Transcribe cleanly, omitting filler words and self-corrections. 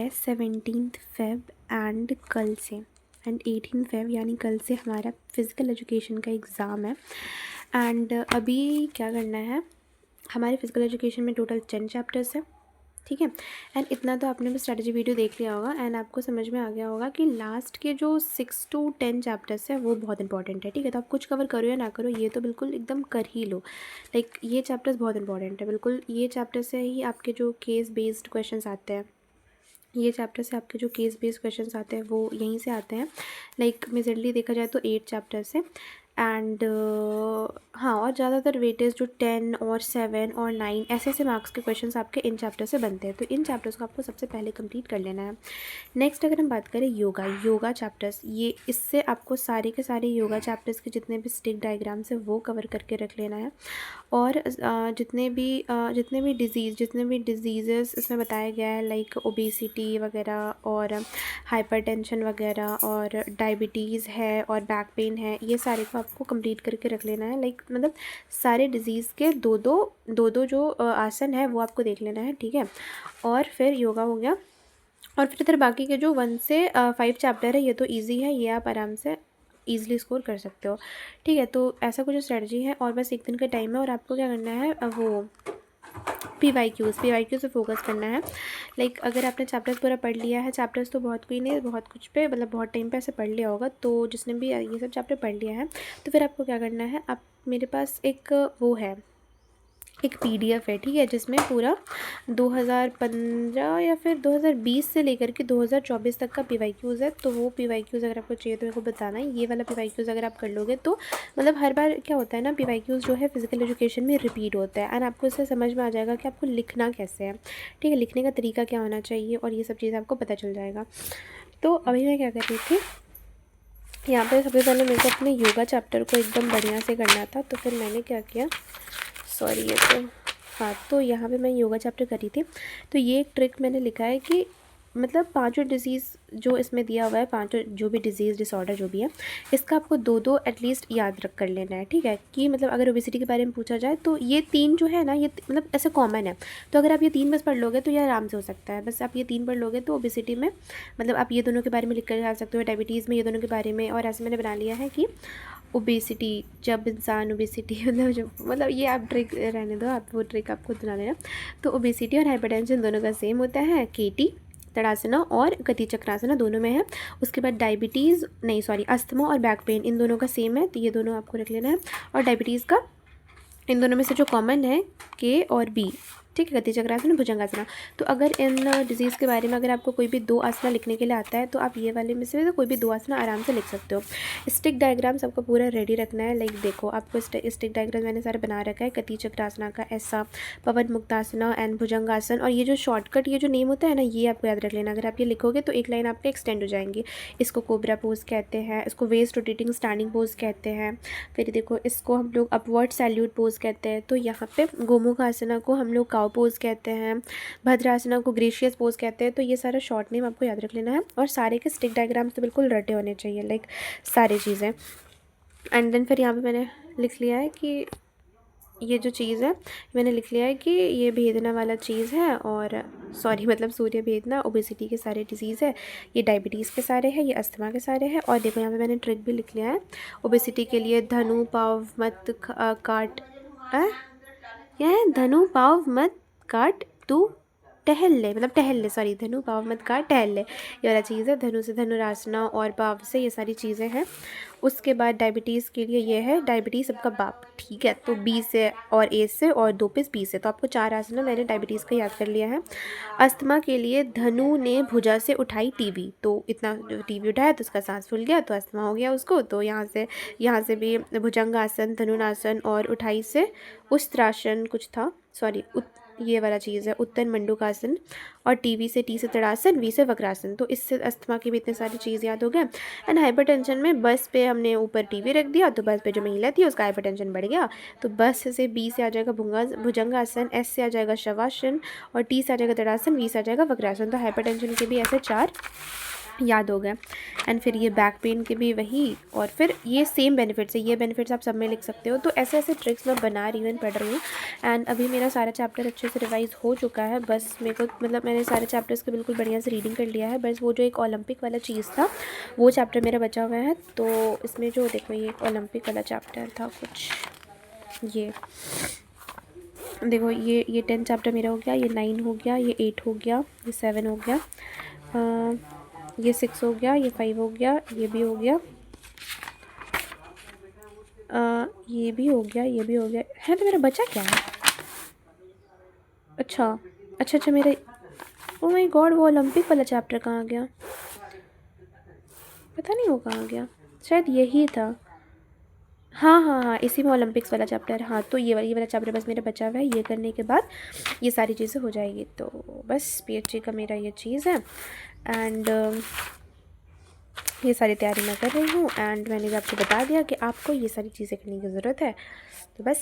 है 17 Feb and कल से एंड 18 फ़ेब यानी कल से हमारा फ़िज़िकल एजुकेशन का एग्ज़ाम है। एंड अभी क्या करना है, हमारे फ़िज़िकल एजुकेशन में टोटल 10 चैप्टर्स हैं, ठीक है। एंड इतना तो आपने भी स्ट्रैटेजी वीडियो देख लिया होगा एंड आपको समझ में आ गया होगा कि लास्ट के जो 6 to 10 चैप्टर्स है वो बहुत इंपॉर्टेंट है, ठीक है। तो आप कुछ कवर करो या ना करो, ये तो बिल्कुल एकदम कर ही लो। लाइक ये चैप्टर्स बहुत इंपॉर्टेंट है, बिल्कुल ये चैप्टर से ही आपके जो केस बेस्ड क्वेश्चंस आते हैं, ये चैप्टर से आपके जो केस बेस्ड क्वेश्चंस आते हैं वो यहीं से आते हैं। लाइक मेजरली देखा जाए तो 8 चैप्टर्स हैं एंड हाँ, और ज़्यादातर वेटेज जो 10 और 7 और 9 ऐसे मार्क्स के क्वेश्चंस आपके इन चैप्टर से बनते हैं। तो इन चैप्टर्स को आपको सबसे पहले कंप्लीट कर लेना है। नेक्स्ट अगर हम बात करें योगा चैप्टर्स, ये इससे आपको सारे के सारे योगा चैप्टर्स के जितने भी स्टिक डायग्राम्स है वो कवर करके रख लेना है। और जितने भी डिजीज़ेस इसमें बताया गया है, लाइक ओबेसिटी वगैरह और हाइपरटेंशन वगैरह और डायबिटीज़ है और बैक पेन है, ये सारे को आपको कंप्लीट करके रख लेना है। लाइक मतलब सारे डिजीज़ के दो दो जो आसन है वो आपको देख लेना है, ठीक है। और फिर योगा हो गया, और फिर इधर बाकी के जो 1 से 5 चैप्टर है ये तो ईजी है, ये आप आराम से ईज़िली स्कोर कर सकते हो, ठीक है। तो ऐसा कुछ स्ट्रेटजी है और बस एक दिन का टाइम है और आपको क्या करना है, वो पी वाई क्यू से फोकस करना है। लाइक अगर आपने चैप्टर्स पूरा पढ़ लिया है, चैप्टर्स तो बहुत कोई नहीं, बहुत कुछ पे मतलब बहुत टाइम पे ऐसे पढ़ लिया होगा, तो जिसने भी ये सब चैप्टर पढ़ लिया है तो फिर आपको क्या करना है, आप मेरे पास एक वो है, एक पीडीएफ है, ठीक है, जिसमें पूरा 2015 या फिर 2020 से लेकर के 2024 तक का पीवाईक्यूज़ है। तो वो पीवाईक्यूज़ अगर आपको चाहिए तो मेरे को बताना है। ये वाला पीवाईक्यूज़ अगर आप कर लोगे तो मतलब हर बार क्या होता है ना, पीवाईक्यूज़ जो है फिज़िकल एजुकेशन में रिपीट होता है एंड आपको इससे समझ में आ जाएगा कि आपको लिखना कैसे है, ठीक है, लिखने का तरीका क्या होना चाहिए और ये सब चीज़ आपको पता चल जाएगा। तो अभी मैं क्या कर रही थी, यहाँ पे सबसे पहले मेरे को अपने योगा चैप्टर को एकदम बढ़िया से करना था, तो फिर मैंने क्या किया, सॉरी ये तो हाँ, तो यहाँ पे मैं योगा चैप्टर करी थी। तो ये एक ट्रिक मैंने लिखा है कि मतलब 5 डिज़ीज़ जो इसमें दिया हुआ है, 5 जो भी डिज़ीज़ डिसऑर्डर जो भी है, इसका आपको 2 एटलीस्ट याद रख कर लेना है, ठीक है। कि मतलब अगर ओबेसिटी के बारे में पूछा जाए तो ये 3 जो है ना, ये मतलब ऐसे कॉमन है। तो अगर आप ये 3 बस पढ़ लोगे तो ये आराम से हो सकता है। बस आप ये 3 पढ़ लोगे तो ओबेसिटी में मतलब आप ये दोनों के बारे में लिख कर जा सकते हो, डायबिटीज़ में ये दोनों के बारे में। और ऐसे मैंने बना लिया है कि ओबेसिटी, जब इंसान ओबेसिटी मतलब ये आप ट्रिक रहने दो, आप वो ट्रिक आप खुद बना लेना। तो ओबेसिटी और हाइपरटेंशन दोनों का सेम होता है, केटी तड़ासना और गति चक्रासना दोनों में है। उसके बाद डायबिटीज़ नहीं सॉरी अस्थमा और बैक पेन इन दोनों का सेम है, तो ये दोनों आपको रख लेना है। और डायबिटीज़ का इन दोनों में से जो कॉमन है के और बी, ठीक है, गति चक्रासन भुजंगासना। तो अगर इन डिजीज़ के बारे में अगर आपको कोई भी 2 आसना लिखने के लिए आता है तो आप ये वाले में से तो कोई भी 2 आसना आराम से लिख सकते हो। स्टिक डायग्राम्स आपको पूरा रेडी रखना है। लाइक देखो, आपको स्टिक डायग्राम मैंने सारे बना रखा है, गति चक्रासना का ऐसा, पवन मुक्तासना एंड भुजंगासन। और ये जो शॉर्टकट ये जो नेम होता है ना, ये आपको याद रख लेना। अगर आप ये लिखोगे तो एक लाइन आपके एक्सटेंड हो जाएंगी। इसको कोबरा पोज कहते हैं, इसको वेस्ट रोटेटिंग स्टैंडिंग पोज कहते हैं। फिर देखो, इसको हम लोग अपवर्ड सैल्यूट पोज कहते हैं। तो यहाँ पे गोमुख आसना को हम लोग काउ पोज कहते हैं, भद्रासना को ग्रेशियस पोज कहते हैं। तो ये सारा शॉर्ट नेम आपको याद रख लेना है और सारे के स्टिक डायग्राम्स तो बिल्कुल रटे होने चाहिए, लाइक सारी चीज़ें। एंड देन फिर यहाँ पे मैंने लिख लिया है कि ये जो चीज़ है, मैंने लिख लिया है कि ये भेदना वाला चीज़ है, और सॉरी मतलब सूर्य भेदना ओबेसिटी के सारे डिजीज़ है, ये डायबिटीज़ के सारे हैं, ये अस्थमा के सारे हैं। और देखो यहाँ पे मैंने ट्रिक भी लिख लिया है, ओबेसिटी के लिए धनु पाव मत काट, यह है धनु पाव मत काट तू टहल ले, मतलब टहल ले, सॉरी धनु पाव मत काट टहल ले, ये वाला चीज़ है। धनु से धनुरासना और पाव से ये सारी चीज़ें हैं। उसके बाद डायबिटीज़ के लिए ये है डायबिटीज़ सबका बाप, ठीक है। तो बी से और ए से और 2 पे बी से, तो आपको 4 आसना मैंने डायबिटीज़ का याद कर लिया है। अस्थमा के लिए धनु ने भुजा से उठाई टीवी, तो इतना टीवी उठाया तो उसका सांस फूल गया तो अस्थमा हो गया उसको। तो यहाँ से भी भुजंगासन, धनुरासन और उठाई से उस्त्रासन कुछ था, सॉरी ये वाला चीज़ है उत्तन मंडूकासन। और टी से तड़ासन, वी से वक्रासन। तो इससे अस्थमा की भी इतनी सारी चीज़ याद हो गया। एंड हाइपरटेंशन में बस पे हमने ऊपर टीवी रख दिया तो बस पे जो महिला थी उसका हाइपरटेंशन बढ़ गया। तो बस से बी से आ जाएगा भुजंगासन, एस से आ जाएगा शवासन और टी से आ जाएगा तड़ासन, वी से आ जाएगा वक्रासन। तो हाइपरटेंशन के भी ऐसे 4 याद हो गया। एंड फिर ये बैक पेन के भी वही, और फिर ये सेम बेनिफिट्स है, ये बेनिफिट्स आप सब में लिख सकते हो। तो ऐसे ऐसे ट्रिक्स मैं बना रही हूँ एंड पढ़ रही हूँ। एंड अभी मेरा सारा चैप्टर अच्छे से रिवाइज़ हो चुका है। बस मेरे को मतलब मैंने सारे चैप्टर्स के बिल्कुल बढ़िया से रीडिंग कर लिया है। बस वो जो एक ओलंपिक वाला चीज़ था वो चैप्टर मेरा बचा हुआ है। तो इसमें जो देखो ये एक ओलंपिक वाला चैप्टर था कुछ, ये देखो ये 10 चैप्टर मेरा हो गया, ये 9 हो गया, ये 8 हो गया, ये 7 हो गया, ये 6 हो गया, ये 5 हो गया, ये भी हो गया, ये भी हो गया, ये भी हो गया है। तो मेरा बचा क्या है? अच्छा अच्छा अच्छा, मेरा ओ माय गॉड, वो ओलंपिक वाला चैप्टर कहाँ गया? पता नहीं वो कहाँ गया, शायद यही था। हाँ हाँ हाँ, इसी में ओलंपिक्स वाला चैप्टर। हाँ, तो ये वाला चैप्टर बस मेरा बचा हुआ है। ये करने के बाद ये सारी चीज़ें हो जाएगी। तो बस पीएचडी का मेरा ये चीज़ है। एंड ये सारी तैयारी मैं कर रही हूँ। एंड मैंने भी आपको बता दिया कि आपको ये सारी चीज़ें करने की ज़रूरत है। तो बस